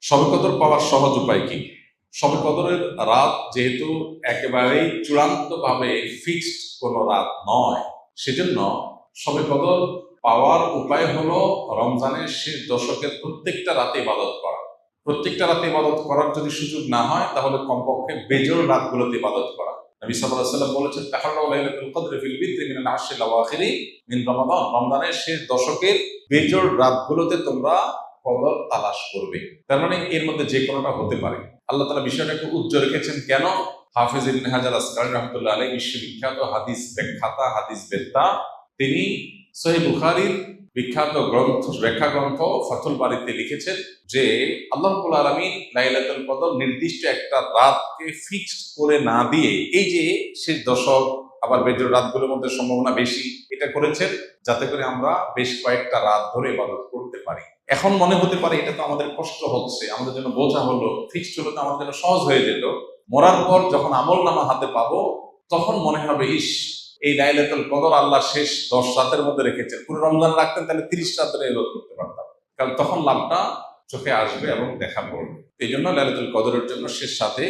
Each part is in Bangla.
শবে কদর পাওয়ার সহজ উপায় কি? শবে কদরের রাত যেহেতু একেবারেই চূড়ান্তভাবে ফিক্সড কোনো রাত নয়, সেজন্য শবে কদর পাওয়ার উপায় হলো রমজানের শেষ দশকের প্রত্যেকটা রাতে ইবাদত করা। প্রত্যেকটা রাতে ইবাদত করার যদি সুযোগ না হয়, তাহলে কমপক্ষে বেজোড় রাতগুলোতে ইবাদত করা। নবী সাল্লাল্লাহু আলাইহি ওয়াসাল্লাম বলেছেন, তাহাররাউ লাইলাতুল কদরি ফিল বিদরি মিনাল আশরিল আওয়াখিরি মিন রমাদান। রমজানের শেষ দশকের বেজোড় রাতগুলোতে তোমরা কদর তালাশ করবে। তার মানে এর মধ্যে যে কোনোটা হতে পারে। আল্লাহ তাআলা বিষয়টাকে উজ্জ্বল রেখেছেন কেন? হাফেজ ইবনে হাজার আসকারী রাহমাতুল্লাহ আলাইহি বিশ্ববিখ্যাত হাদিস ব্যাখ্যাতা, হাদিস বেত্তা, তিনি সহিহ বুখারীর বিখ্যাত ব্যাখ্যা গ্রন্থ ফাথুল বারীতে লিখেছেন যে আল্লাহ রাব্বুল আলামিন লাইলাতুল কদর নির্দিষ্ট একটা রাতকে ফিক্সড করে না দিয়ে, এই যে শেষ দশক আবার বেজোড় রাতগুলোর মধ্যে সম্ভাবনা বেশি, এটা করেছেন যাতে করে আমরা বেশ কয়েকটা রাত ধরে ইবাদত করতে পারি। এখন মনে হতে পারে এটা তো আমাদের কষ্ট হচ্ছে, আমাদের জন্য বোঝা হলো, ফিক্সড হলে তো আমাদের জন্য সহজ হয়ে যেত। মরার পর যখন আমল নামা হাতে পাবো, তখন মনে হবে ইস, এই লাইলাতুল কদর আল্লাহ শেষ 10 রাতের মধ্যে রেখেছেন। পুরো রমজান রাখতেন তাহলে 30 রাত ধরে ইবাদত করতে পারতাম, কারণ তখন লাভটা চোখে আসবে এবং দেখা পড়বে। এই জন্য লাইলাতুল কদরের জন্য শেষ সাথে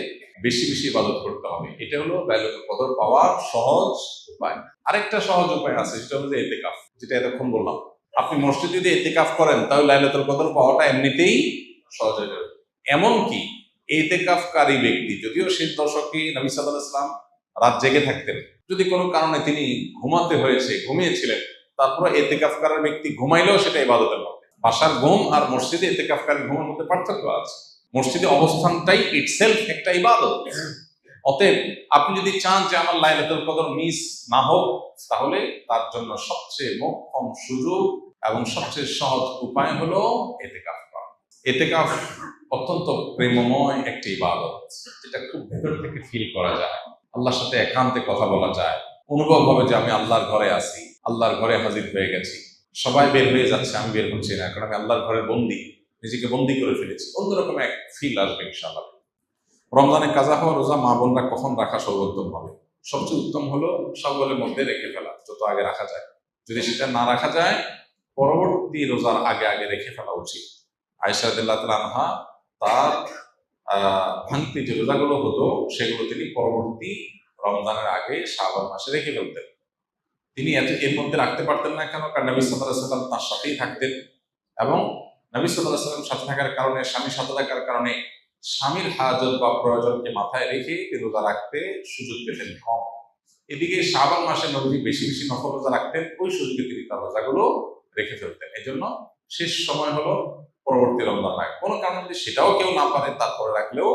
বেশি বেশি ইবাদত করতে হবে। এটা হলো লাইলাতুল কদর পাওয়ার সহজ উপায়। আরেকটা সহজ উপায় আছে, সেটা হলো ইতিকাফ, যেটা এতক্ষণ বললাম। আপনি মসজিদে যদি ইতিকাফ করেন, তাহলে লাইলাতুল কদর পাওয়াটা এমনিতেই সহজ হয়ে যাবে। এমনকি ইতিকাফকারী ব্যক্তি, যদিও শেষ দশকে নবী সাল্লাল্লাহু আলাইহি ওয়াসাল্লাম রাত জেগে থাকতেন, যদি কোনো কারণে তিনি ঘুমাতে হয়েছে, ঘুমিয়েছিলেন, তারপরে ইতিকাফকারী ব্যক্তি ঘুমাইলেও সেটা ইবাদতের মধ্যে। বাসার ঘুম আর মসজিদে ইতিকাফকারী ঘুমের মধ্যে পার্থক্য আছে। মসজিদে অবস্থানটাই ইটসেলফ একটা ইবাদত। অতএব আপনি যদি চান যে আমার লাইলাতুল কদর মিস না হোক, তাহলে তার জন্য সবচেয়ে মোক্ষম সুযোগ এবং সবচেয়ে সহজ উপায় হলো ইতিকাফ করা। ইতিকাফ অত্যন্ত প্রেমময় একটি ইবাদত, যেটা খুব ভেতর থেকে ফিল করা যায়। আল্লাহর সাথে একান্তে কথা বলা যায়, অনুভব হবে যে আমি আল্লাহর ঘরে আছি, আল্লাহর ঘরে হাজির হয়ে গেছি। সবাই বের হয়ে যাচ্ছে, আমি বের হচ্ছি না, কারণ আমি আল্লাহর ঘরের বন্দী, নিজেকে বন্দী করে ফেলেছি। অন্যরকম এক ফিল আসবে ইনশাআল্লাহ। রমজানে কাজা হওয়া রোজা মা বোনরা কখন রাখা সর্বোত্তম হবে? সবচেয়ে উত্তম হলো সওয়ালের মধ্যে রেখে ফেলা, যত আগে রাখা যায়। যদি সেটা না রাখা যায়, পরবর্তী রোজার আগে আগে রেখে ফেলা উচিত। আয়েশা রাদিয়াল্লাহু তাআলা আনহা তার ভাঙতি যে রোজাগুলো হতো, সেগুলো তিনি পরবর্তী রমজানের আগে শাবান মাসে রেখে ফেলতেন। তিনি এর মধ্যে রাখতে পারতেন না কেন? কারণ নবী সাল্লাল্লাহু আলাইহি ওয়াসাল্লাম তার সাথেই থাকতেন, এবং নবী সাল্লাল্লাহু আলাইহি ওয়াসাল্লাম সাথে থাকার কারণে, স্বামীর সাথে থাকার কারণে স্বামীর হাজত বা প্রয়োজনকে মাথায় রেখে রোজা রাখতে সুযোগ পেতেন কম। এদিকে শাবান মাসে নবী বেশি বেশি নফল রোজা রাখতেন, ওই সুযোগে তিনি তার রোজাগুলো রেখে ফেলতেন। এই জন্য শেষ সময় হলো পরবর্তী রমজান রাখা। কোনো কারণে যদি সেটাও কেউ না পারে, তারপরে রাখলেও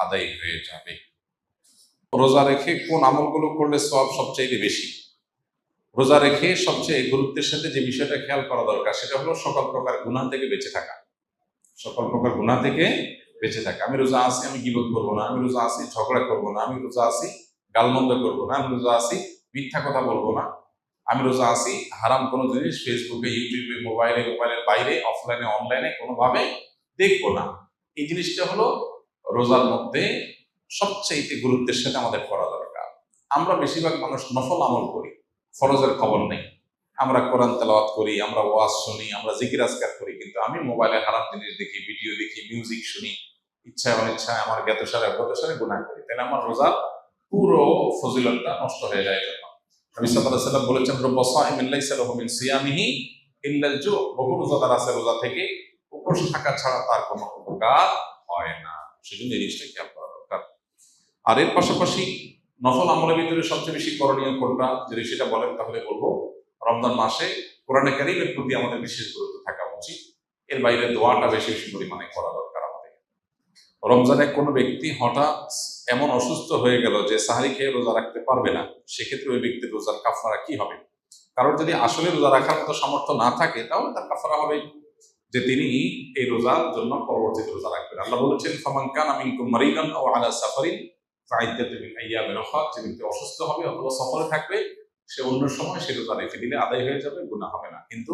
আদায় হয়ে যাবে। রোজা রেখে কোন আমলগুলো করলে সওয়াব সবচেয়ে বেশি? রোজা রেখে সবচেয়ে গুরুত্বের সাথে যে বিষয়টা খেয়াল করা দরকার, সেটা হলো সকল প্রকার গুনাহ থেকে বেঁচে থাকা। সকল প্রকার গুনাহ থেকে বেঁচে থাকা। আমি রোজা আছি, আমি গীবত করবো না, আমি রোজা আছি ঝগড়া করবো না, আমি রোজা আছি গালমন্দ করবো না, আমি রোজা আছি মিথ্যা কথা বলবো না, আমি রোজা আছি হারাম কোনো জিনিস ফেসবুকে, ইউটিউবে, মোবাইলের বাইরে, অফলাইনে, অনলাইনে কোনোভাবে দেখবো না। এই জিনিসটা হলো রোজার মধ্যে সবচেয়ে গুরুত্বের সাথে আমাদের করা দরকার। আমরা বেশিরভাগ মানুষ নফল আমল করি, ফরজের খবর নেই। আমরা কোরআন তেলাওয়াত করি, আমরা ওয়াজ শুনি, আমরা জিকির আজকার করি, কিন্তু আমি মোবাইলে হারাম জিনিস দেখি, ভিডিও দেখি, মিউজিক শুনি, ইচ্ছায় অনিচ্ছায় আমার জ্ঞাতসারে অজ্ঞাতসারে গুনাহ করি, তাহলে আমার রোজার পুরো ফজিলতটা নষ্ট হয়ে যায়। নবী সাল্লাল্লাহু আলাইহি ওয়াসাল্লাম বলেছেন, রব্বা সাইমিন লাইসা লাহু মিন সিয়ামিহি ইল্লাল জু। বহু রোজাদার আছে, রোজা থেকে উপোস থাকা ছাড়া তার কোনো উপকার হয় না। সেজন্য এই জিনিসটা খেয়াল করা দরকার। আর এর পাশাপাশি নফল আমলের ভিতরে সবচেয়ে বেশি করণীয় কোনটা, যদি সেটা বলেন তাহলে বলবো রমজান মাসে কোরআনে কারীমের প্রতি আমাদের বিশেষ গুরুত্ব থাকা উচিত। এর বাইরে দোয়াটা বেশি বেশি পরিমাণে করা দরকার আমাদের। রমজানে কোনো ব্যক্তি হঠাৎ এমন অসুস্থ হয়ে গেল যে সাহরি খেয়ে রোজা রাখতে পারবে না, সেক্ষেত্রে ওই ব্যক্তির রোজার কাফারা কি হবে? কারণ যদি আসলে রোজা রাখার মতো সামর্থ্য না থাকে, তাহলে তার কাফারা হবে যে তিনি এই রোজার জন্য পরবর্তীতে রোজা রাখবেন। আল্লাহ বলেছেন, ফামান কানা মিনকুম মারিদান আও আলা সাফারিন ফাইদ্দাতুম মিন আইয়ামিন উখরা। যে ব্যক্তি অসুস্থ হবে অথবা সফরে থাকবে, সে অন্য সময় সে রোজা রেখে দিলে আদায় হয়ে যাবে, গুনাহ হবে না। কিন্তু